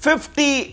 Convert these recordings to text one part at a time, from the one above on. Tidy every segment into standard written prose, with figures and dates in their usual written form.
50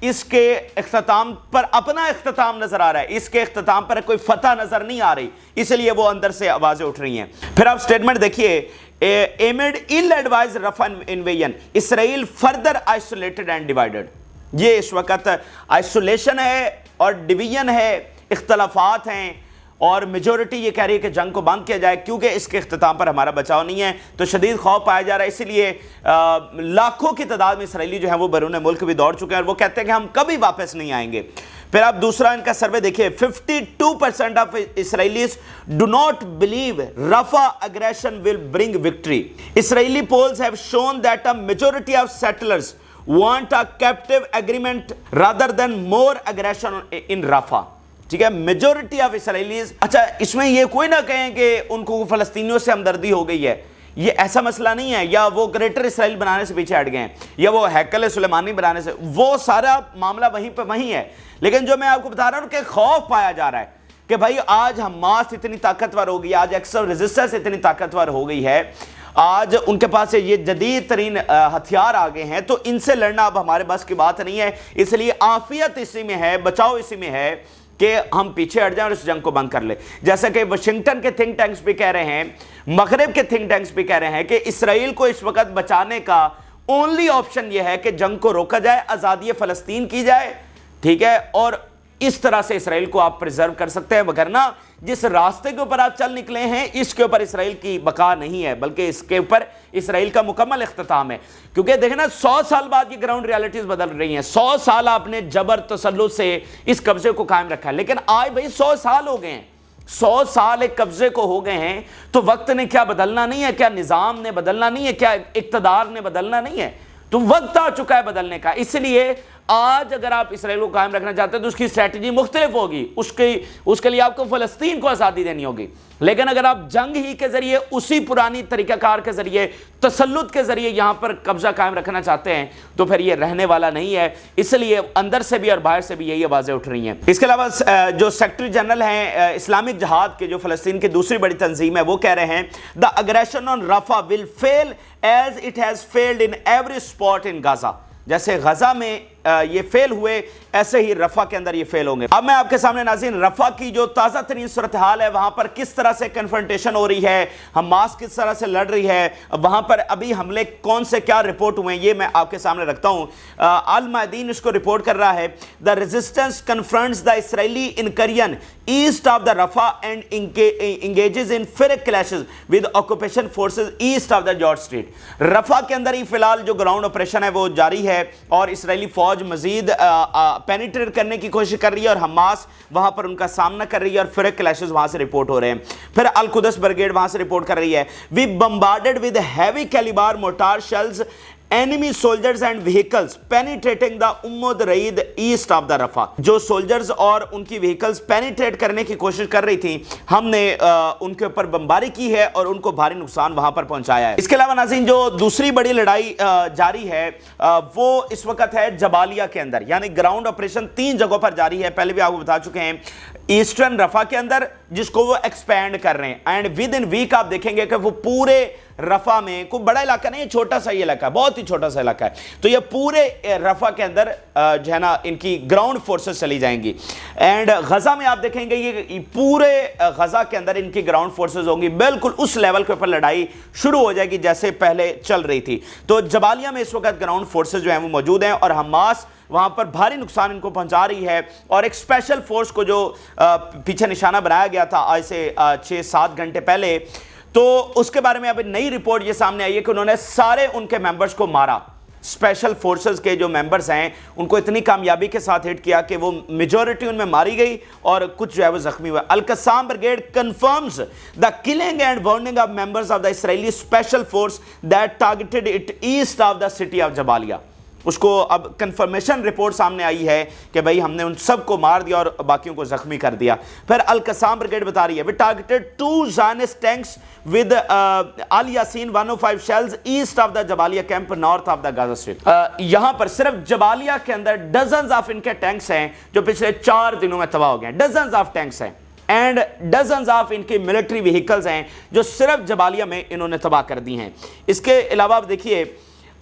اس کے اختتام پر اپنا اختتام نظر آ رہا ہے، اس کے اختتام پر کوئی فتح نظر نہیں آ رہی، اس لیے وہ اندر سے آوازیں اٹھ رہی ہیں۔ پھر آپ سٹیٹمنٹ دیکھیے، amid ill-advised Rafah invasion, Israel further isolated and divided۔ یہ اس وقت آئسولیشن ہے اور ڈویژن ہے، اختلافات ہیں، اور میجورٹی یہ کہہ رہی ہے کہ جنگ کو بند کیا جائے کیونکہ اس کے اختتام پر ہمارا بچاؤ نہیں ہے، تو شدید خوف پایا جا رہا ہے۔ اسی لیے لاکھوں کی تعداد میں اسرائیلی جو ہیں وہ بیرون ملک بھی دوڑ چکے ہیں اور وہ کہتے ہیں کہ ہم کبھی واپس نہیں آئیں گے۔ پھر آپ دوسرا ان کا سروے دیکھیں، 52% of Israelis do not believe Rafah aggression will bring victory. Israeli polls have shown that a majority of settlers want a captive agreement rather than more aggression in Rafah۔ ٹھیک ہے، میجورٹی آف اسرائیلیز، اچھا اس میں یہ کوئی نہ کہیں کہ ان کو فلسطینیوں سے ہمدردی ہو گئی ہے، یہ ایسا مسئلہ نہیں ہے، یا وہ گریٹر اسرائیل بنانے سے پیچھے ہٹ گئے ہیں، یا وہ ہیکل سلیمانی بنانے سے، وہ سارا معاملہ وہیں پہ وہیں ہے۔ لیکن جو میں آپ کو بتا رہا ہوں کہ خوف پایا جا رہا ہے کہ بھائی آج حماس اتنی طاقتور ہو گئی، آج ایکسٹرا ریزسٹنس اتنی طاقتور ہو گئی ہے، آج ان کے پاس یہ جدید ترین ہتھیار آگے ہیں، تو ان سے لڑنا اب ہمارے بس کی بات نہیں ہے، اس لیے عافیت اسی میں ہے، بچاؤ اسی میں ہے کہ ہم پیچھے ہٹ جائیں اور اس جنگ کو بند کر لیں۔ جیسا کہ واشنگٹن کے تھنک ٹینکس بھی کہہ رہے ہیں، مغرب کے تھنک ٹینکس بھی کہہ رہے ہیں کہ اسرائیل کو اس وقت بچانے کا اونلی آپشن یہ ہے کہ جنگ کو روکا جائے، آزادی فلسطین کی جائے، ٹھیک ہے، اور اس طرح سے اسرائیل کو آپ پریزرو کر سکتے ہیں، وگرنہ جس راستے کے اوپر آپ چل نکلے ہیں اس کے اوپر اسرائیل کی بقا نہیں ہے، بلکہ اس کے اوپر اسرائیل کا مکمل اختتام ہے۔ کیونکہ دیکھیں نا، 100 سال بعد یہ گراؤنڈ ریالٹیز بدل رہی ہیں، 100 سال آپ نے جبر تسلط سے اس قبضے کو قائم رکھا ہے، لیکن آج بھائی 100 سال ہو گئے ہیں، 100 سال ایک قبضے کو ہو گئے ہیں، تو وقت نے کیا بدلنا نہیں ہے؟ کیا نظام نے بدلنا نہیں ہے؟ کیا اقتدار نے بدلنا نہیں ہے؟ تو وقت آ چکا ہے بدلنے کا۔ اس لیے آج اگر آپ اسرائیل کو قائم رکھنا چاہتے ہیں تو اس کی اسٹریٹجی مختلف ہوگی، اس کے لیے آپ کو فلسطین کو آزادی دینی ہوگی۔ لیکن اگر آپ جنگ ہی کے ذریعے، اسی پرانی طریقہ کار کے ذریعے، تسلط کے ذریعے یہاں پر قبضہ قائم رکھنا چاہتے ہیں تو پھر یہ رہنے والا نہیں ہے۔ اس لیے اندر سے بھی اور باہر سے بھی یہی آوازیں اٹھ رہی ہیں۔ اس کے علاوہ جو سیکرٹری جنرل ہیں اسلامک جہاد کے، جو فلسطین کی دوسری بڑی تنظیم ہے، وہ کہہ رہے ہیں the aggression on Rafah will fail as it has failed in every spot in Gaza۔ جیسے غزہ میں یہ فیل ہوئے، ایسے ہی رفح کے اندر یہ فیل ہوں گے۔ اب میں آپ کے سامنے ناظرین رفح کی جو تازہ ترین صورتحال ہے، وہاں پر کس طرح سے کنفرنٹیشن ہو رہی ہے، حماس کس طرح سے لڑ رہی ہے، وہاں پر ابھی حملے کون سے کیا رپورٹ ہوئے ہیں، یہ میں آپ کے سامنے رکھتا ہوں۔ المعدین اس کو رپورٹ کر رہا ہے، the resistance confronts the Israeli incursion east of the Rafah and engages in fierce clashes with occupation forces east of the Jordan Street۔ Rafah کے اندر ہی فی الحال جو گراؤنڈ آپریشن ہے وہ جاری ہے، اور اسرائیلی فوج مزید پینیٹریٹ کرنے کی کوشش کر رہی ہے، اور حماس وہاں پر ان کا سامنا کر رہی ہے، اور فرق کلیشز وہاں سے رپورٹ ہو رہے ہیں۔ پھر القدس بریگیڈ وہاں سے رپورٹ کر رہی ہے، we bombarded with heavy caliber mortar shells enemy soldiers and vehicles penetrating the Raid east of the Rafah۔ جو سولجرز اور ان کی وہیکلز پینیٹریٹ کرنے کی کوشش کر رہی تھی، ہم نے ان کے اوپر بمباری کی ہے اور ان کو بھاری نقصان وہاں پر پہنچایا ہے۔ اس کے علاوہ ناظرین جو دوسری بڑی لڑائی جاری ہے وہ اس وقت ہے جبالیہ کے اندر، یعنی گراؤنڈ آپریشن 3 جگہوں پر جاری ہے، پہلے بھی آپ کو بتا چکے ہیں۔ ایسٹرن رفح کے اندر جس کو وہ ایکسپینڈ کر رہے ہیں، اینڈ ود ان ویک آپ دیکھیں گے کہ وہ پورے رفح میں، کوئی بڑا علاقہ نہیں ہے، چھوٹا سا یہ علاقہ ہے، بہت ہی چھوٹا سا علاقہ ہے، تو یہ پورے رفح کے اندر جو ہے نا ان کی گراؤنڈ فورسز چلی جائیں گی۔ اینڈ غزہ میں آپ دیکھیں گے یہ پورے غزہ کے اندر ان کی گراؤنڈ فورسز ہوں گی، بالکل اس لیول کے اوپر لڑائی شروع ہو جائے گی جیسے پہلے چل رہی تھی۔ تو جبالیہ میں اس وقت گراؤنڈ فورسز جو ہیں وہ موجود ہیں، اور حماس وہاں پر بھاری نقصان ان کو پہنچا رہی ہے، اور ایک اسپیشل فورس کو جو پیچھے نشانہ بنایا گیا تھا آج سے 6-7 گھنٹے پہلے، تو اس کے بارے میں اب نئی رپورٹ یہ سامنے آئی ہے کہ انہوں نے سارے ان کے ممبرز کو مارا۔ اسپیشل فورسز کے جو ممبرز ہیں ان کو اتنی کامیابی کے ساتھ ہٹ کیا کہ وہ میجورٹی ان میں ماری گئی اور کچھ جو ہے وہ زخمی ہوئے۔ Al-Qassam brigade confirms the killing and warning of members of the Israeli special force that targeted it east of the city of Jabalia. اس کو اب کنفرمیشن رپورٹ سامنے آئی ہے کہ بھئی ہم نے ان سب کو مار دیا اور باقیوں کو زخمی کر دیا۔ پھر القسام بریگیڈ بتا رہی ہے we targeted 2 Zionist tanks with Al Yassin 105 shells east of the Jabalia camp north of the Gaza Strip۔ یہاں پر صرف جبالیہ کے اندر ڈزنز آف ان کے ٹینکس ہیں جو پچھلے 4 دنوں میں تباہ ہو گئے ہیں، ڈزنز آف ٹینکس ہیں، اینڈ ڈزنز آف ان کی ملٹری وہیکلز ہیں جو صرف جبالیہ میں انہوں نے تباہ کر دی ہیں۔ اس کے علاوہ آپ دیکھیے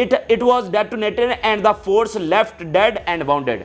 it was detonated and the force left dead and wounded।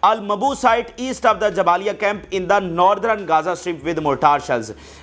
Al-Mabu site east of the Jabalia camp in the northern Gaza Strip with mortar shells।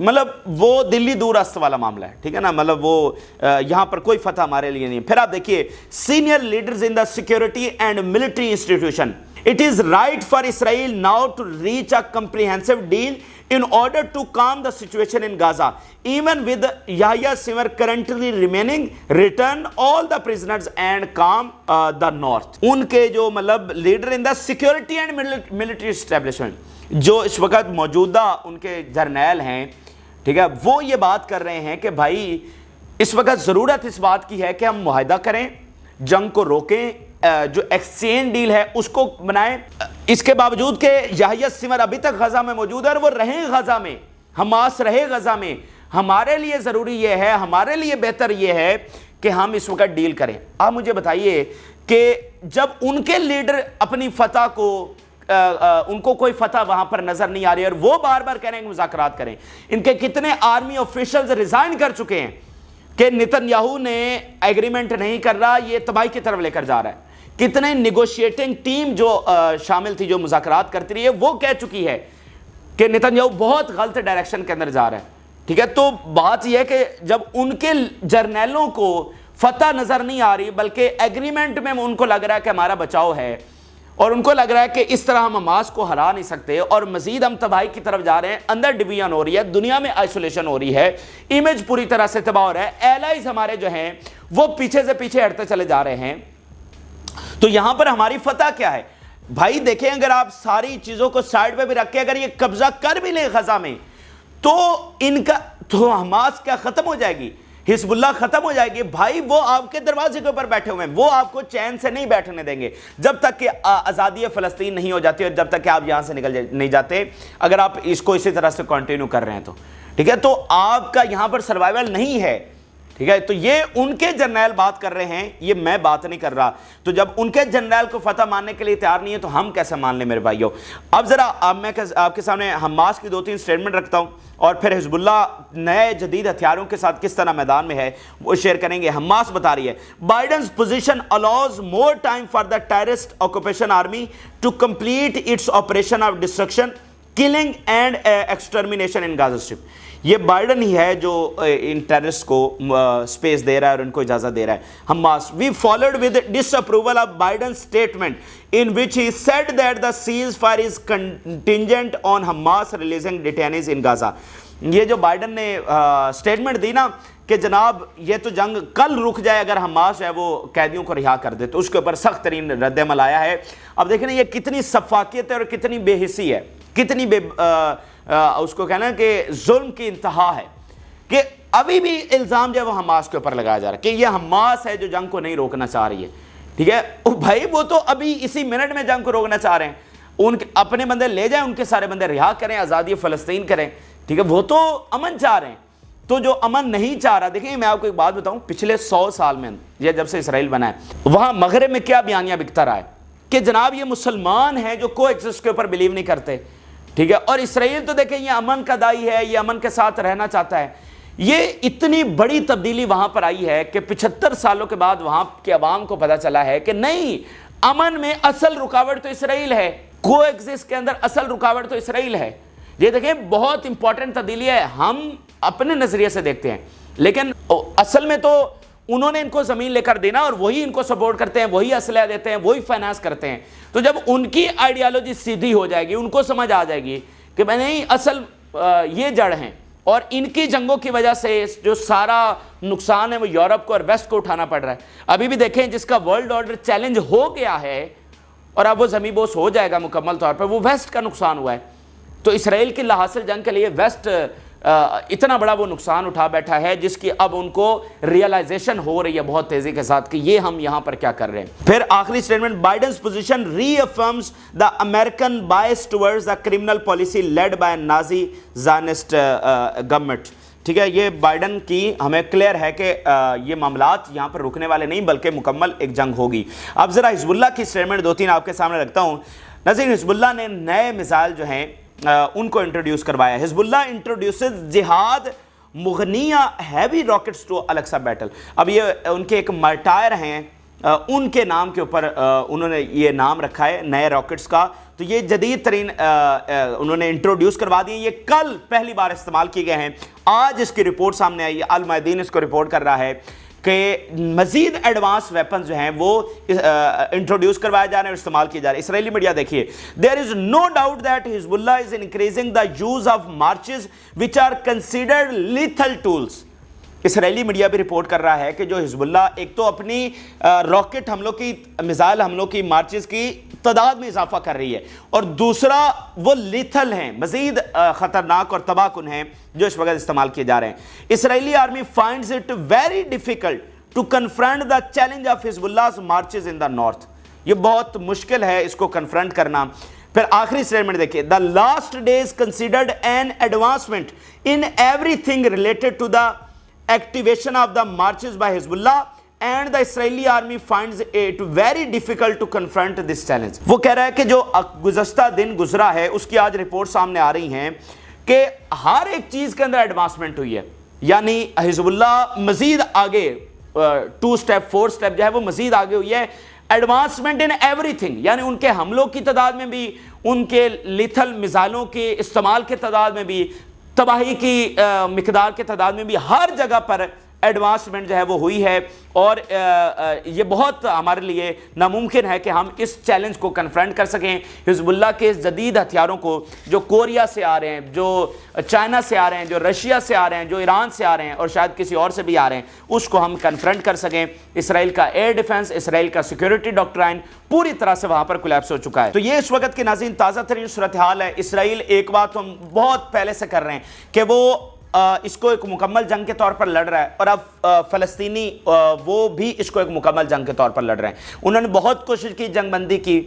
مطلب وہ دلی دور است والا معاملہ ہے, ٹھیک ہے نا, مطلب وہ یہاں پر کوئی فتح ہمارے لیے نہیں. پھر آپ دیکھیے senior leaders in the security and military institution, it is right for Israel now to reach a comprehensive deal in order to calm the situation in Gaza, even with Yahya Sinwar currently remaining, return all the prisoners and calm the north. ان کے جو مطلب leader in the security and military establishment جو اس وقت موجودہ ان کے جرنیل ہیں, ٹھیک ہے, وہ یہ بات کر رہے ہیں کہ بھائی اس وقت ضرورت اس بات کی ہے کہ ہم معاہدہ کریں, جنگ کو روکیں, جو ایکسچینج ڈیل ہے اس کو بنائیں. اس کے باوجود کہ یحییٰ سنور ابھی تک غزہ میں موجود ہے اور وہ رہیں غزہ میں, حماس رہے غزہ میں, ہمارے لیے ضروری یہ ہے, ہمارے لیے بہتر یہ ہے کہ ہم اس وقت ڈیل کریں. آپ مجھے بتائیے کہ جب ان کے لیڈر اپنی فتح کو ان کو کوئی فتح وہاں پر نظر نہیں آ رہی اور وہ بار بار کہہ رہے ہیں کہ مذاکرات کریں, ان کے کتنے آرمی آفیشلز ریزائن کر چکے ہیں کہ نتن یاہو نے ایگریمنٹ نہیں کر رہا, یہ تباہی کی طرف لے کر جا رہا ہے. کتنے نیگوشیٹنگ ٹیم جو شامل تھی جو مذاکرات کرتی رہی ہے وہ کہہ چکی ہے کہ نتن یاہو بہت غلط ڈائریکشن کے اندر جا رہا ہے, ٹھیک ہے. تو بات یہ ہے کہ جب ان کے جرنیلوں کو فتح نظر نہیں آ رہی بلکہ ایگریمنٹ میں ان کو لگ رہا ہے کہ ہمارا بچاؤ ہے اور ان کو لگ رہا ہے کہ اس طرح ہم حماس کو ہرا نہیں سکتے اور مزید ہم تباہی کی طرف جا رہے ہیں, اندر ڈویژن ہو رہی ہے, دنیا میں آئسولیشن ہو رہی ہے, امیج پوری طرح سے تباہ ہو رہا ہے, ایلائز ہمارے جو ہیں وہ پیچھے سے پیچھے ہٹتے چلے جا رہے ہیں. تو یہاں پر ہماری فتح کیا ہے بھائی؟ دیکھیں اگر آپ ساری چیزوں کو سائیڈ پہ بھی رکھ کے اگر یہ قبضہ کر بھی لیں غزہ میں تو ان کا تو حماس کیا ختم ہو جائے گی, حزب اللہ ختم ہو جائے گی. بھائی وہ آپ کے دروازے کے اوپر بیٹھے ہوئے ہیں, وہ آپ کو چین سے نہیں بیٹھنے دیں گے جب تک کہ آزادی فلسطین نہیں ہو جاتی اور جب تک کہ آپ یہاں سے نکل نہیں جاتے. اگر آپ اس کو اسی طرح سے کنٹینیو کر رہے ہیں تو ٹھیک ہے, تو آپ کا یہاں پر سروائیول نہیں ہے, ٹھیک ہے. تو یہ ان کے جرنیل بات کر رہے ہیں, یہ میں بات نہیں کر رہا. تو جب ان کے جرنیل کو فتح ماننے کے لیے تیار نہیں ہے تو ہم کیسے مان لیں میرے بھائیوں؟ اب ذرا میں آپ کے سامنے حماس کی 2-3 سٹیٹمنٹ رکھتا ہوں اور پھر حزب اللہ نئے جدید ہتھیاروں کے ساتھ کس طرح میدان میں ہے وہ شیئر کریں گے. حماس بتا رہی ہے Biden's position allows more time for the terrorist occupation army to complete its operation of destruction killing and extermination in Gaza strip. یہ بائیڈن ہی ہے جو ان ٹیررسٹ کو سپیس دے رہا ہے اور ان کو اجازت دے رہا ہے. Hamas we followed with disapproval of Biden statement in which he said that the ceasefire is contingent on Hamas releasing detainees in Gaza. یہ جو بائیڈن نے سٹیٹمنٹ دی نا کہ جناب یہ تو جنگ کل رک جائے اگر حماس ہے وہ قیدیوں کو رہا کر دے, تو اس کے اوپر سخت ترین رد عمل آیا ہے. اب دیکھیں یہ کتنی سفاکیت ہے اور کتنی بے حسی ہے, کتنی اس کو کہنا کہ ظلم کی انتہا ہے کہ ابھی بھی الزام جو ہے وہ حماس کے اوپر لگایا جا رہا ہے کہ یہ حماس ہے جو جنگ کو نہیں روکنا چاہ رہی ہے, ٹھیک ہے. بھائی وہ تو ابھی اسی منٹ میں جنگ کو روکنا چاہ رہے ہیں, ان اپنے بندے لے جائیں, ان کے سارے بندے رہا کریں, آزادی فلسطین کریں, ٹھیک ہے. وہ تو امن چاہ رہے ہیں. تو جو امن نہیں چاہ رہا, دیکھیں میں آپ کو ایک بات بتاؤں, پچھلے 100 سال میں یہ جب سے اسرائیل بنا ہے وہاں مغرب میں کیا بیانیہ بکتا رہا ہے کہ جناب یہ مسلمان ہیں جو کو ایگزسٹ کے اوپر بلیو نہیں کرتے, ٹھیک ہے. اور اسرائیل تو دیکھیں یہ امن کا دائی ہے, یہ امن کے ساتھ رہنا چاہتا ہے. یہ اتنی بڑی تبدیلی وہاں پر آئی ہے کہ 75 سالوں کے بعد وہاں کے عوام کو پتا چلا ہے کہ نہیں, امن میں اصل رکاوٹ تو اسرائیل ہے, کو ایگزسٹ کے اندر اصل رکاوٹ تو اسرائیل ہے. یہ دیکھیں بہت امپورٹنٹ تبدیلی ہے. ہم اپنے نظریے سے دیکھتے ہیں لیکن اصل میں تو انہوں نے ان کو زمین لے کر دینا اور وہی ان کو سپورٹ کرتے ہیں, وہی اسلحہ دیتے ہیں, وہی فائنانس کرتے ہیں. تو جب ان کی آئیڈیالوجی سیدھی ہو جائے گی, ان کو سمجھ آ جائے گی کہ میں نہیں اصل یہ جڑ ہیں اور ان کی جنگوں کی وجہ سے جو سارا نقصان ہے وہ یورپ کو اور ویسٹ کو اٹھانا پڑ رہا ہے. ابھی بھی دیکھیں جس کا ورلڈ آرڈر چیلنج ہو گیا ہے اور اب وہ زمین بوس ہو جائے گا مکمل طور پر, وہ ویسٹ کا نقصان ہوا ہے. تو اسرائیل کی لاحاصل جنگ کے لیے ویسٹ اتنا بڑا وہ نقصان اٹھا بیٹھا ہے جس کی اب ان کو ریئلائزیشن ہو رہی ہے بہت تیزی کے ساتھ کہ یہ ہم یہاں پر کیا کر رہے ہیں. پھر آخری statement Biden's position reaffirms the American bias towards the criminal policy led by Nazi Zionist government, ٹھیک ہے. یہ بائیڈن کی ہمیں کلیئر ہے کہ یہ معاملات یہاں پر رکنے والے نہیں بلکہ مکمل ایک جنگ ہوگی. اب ذرا حزب اللہ کی سٹیٹمنٹ 2-3 آپ کے سامنے رکھتا ہوں. ناظرین حزب اللہ نے نئے میزائل جو ہیں ان کو انٹروڈیوس کروایا. حزب اللہ انٹروڈیوسز جہاد مغنیہ ہیوی راکٹس ٹو الیکسا بیٹل. اب یہ ان کے ایک مرٹائر ہیں ان کے نام کے اوپر انہوں نے یہ نام رکھا ہے نئے راکٹس کا. تو یہ جدید ترین انہوں نے انٹروڈیوس کروا دیے. یہ کل پہلی بار استعمال کیے گئے ہیں. آج اس کی رپورٹ سامنے آئی ہے. المیادین اس کو رپورٹ کر رہا ہے کہ مزید ایڈوانس ویپنز جو ہیں وہ انٹروڈیوس کروائے جا رہے ہیں اور استعمال کیے جا رہے ہیں. اسرائیلی میڈیا دیکھیے, there is no doubt that Hezbollah is increasing the use of marches which are considered lethal tools. Israeli media بھی رپورٹ کر رہا ہے کہ جو حزب اللہ ایک تو اپنی راکٹ حملوں کی, میزائل حملوں کی مارچز کی تعداد میں اضافہ کر رہی ہے, اور دوسرا وہ لیتھل ہیں, مزید خطرناک اور تباہ کن ہیں جو اس وقت استعمال کیے جا رہے ہیں. اسرائیلی army finds it very difficult to confront the challenge of حزب Allah's marches in the north. یہ بہت مشکل ہے اس کو کنفرنٹ کرنا. پھر آخری اسٹیٹمنٹ دیکھیں, the last days considered an advancement in everything related to the activation of the marches by Hezbollah and the Israeli army finds it very difficult to confront this challenge. وہ کہہ رہا ہے کہ جو گزشتہ دن گزرا ہے اس کی آج رپورٹ سامنے آ رہی ہیں کہ ہر ایک چیز کے اندر ایڈوانسمنٹ ہوئی ہے. یعنی حزب اللہ مزید آگے 2 سٹیپ 4 سٹیپ جو ہے وہ مزید آگے ہوئی ہے. ایڈوانسمنٹ ان ایوری تھنگ, یعنی ان کے حملوں کی تعداد میں بھی, ان کے لیتھل میزائلوں کے استعمال کے تعداد میں بھی, تباہی کی مقدار کے تعداد میں بھی, ہر جگہ پر ایڈوانسمنٹ جو ہے وہ ہوئی ہے. اور یہ بہت ہمارے لیے ناممکن ہے کہ ہم اس چیلنج کو کنفرنٹ کر سکیں. حزب اللہ کے جدید ہتھیاروں کو جو کوریا سے آ رہے ہیں, جو چائنا سے آ رہے ہیں, جو رشیا سے آ رہے ہیں, جو ایران سے آ رہے ہیں اور شاید کسی اور سے بھی آ رہے ہیں, اس کو ہم کنفرنٹ کر سکیں. اسرائیل کا ایئر ڈیفنس, اسرائیل کا سیکیورٹی ڈاکٹرائن پوری طرح سے وہاں پر کولیپس ہو چکا ہے. تو یہ اس وقت کے ناظرین تازہ ترین صورتحال ہے. اسرائیل ایک بات ہم بہت پہلے سے کر رہے ہیں کہ وہ اس کو ایک مکمل جنگ کے طور پر لڑ رہا ہے, اور اب فلسطینی وہ بھی اس کو ایک مکمل جنگ کے طور پر لڑ رہے ہیں. انہوں نے بہت کوشش کی جنگ بندی کی,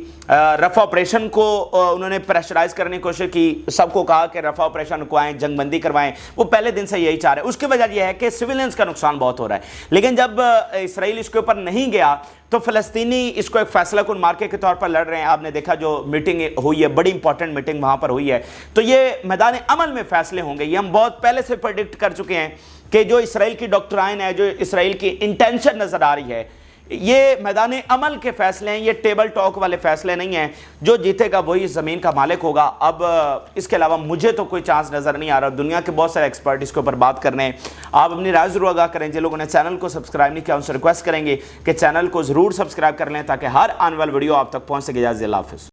رفع آپریشن کو انہوں نے پریشرائز کرنے کی کوشش کی, سب کو کہا کہ رفع آپریشن رکوائیں, جنگ بندی کروائیں. وہ پہلے دن سے یہی چاہ رہے ہیں. اس کی وجہ یہ ہے کہ سویلینز کا نقصان بہت ہو رہا ہے. لیکن جب اسرائیل اس کے اوپر نہیں گیا تو فلسطینی اس کو ایک فیصلہ کن مارکے کے طور پر لڑ رہے ہیں. آپ نے دیکھا جو میٹنگ ہوئی ہے, بڑی امپورٹنٹ میٹنگ وہاں پر ہوئی ہے. تو یہ میدان عمل میں فیصلے ہوں گے. یہ ہم بہت پہلے سے پریڈکٹ کر چکے ہیں کہ جو اسرائیل کی ڈاکٹرائن ہے, جو اسرائیل کی انٹینشن نظر آ رہی ہے, یہ میدان عمل کے فیصلے ہیں, یہ ٹیبل ٹاک والے فیصلے نہیں ہیں. جو جیتے گا وہی زمین کا مالک ہوگا. اب اس کے علاوہ مجھے تو کوئی چانس نظر نہیں آ رہا. دنیا کے بہت سارے ایکسپرٹ اس کے اوپر بات کر رہے ہیں. آپ اپنی رائے ضرور آگاہ کریں. جن لوگوں نے چینل کو سبسکرائب نہیں کیا ان سے ریکویسٹ کریں گے کہ چینل کو ضرور سبسکرائب کر لیں تاکہ ہر آنے والی ویڈیو آپ تک پہنچ سکے. اللہ حافظ.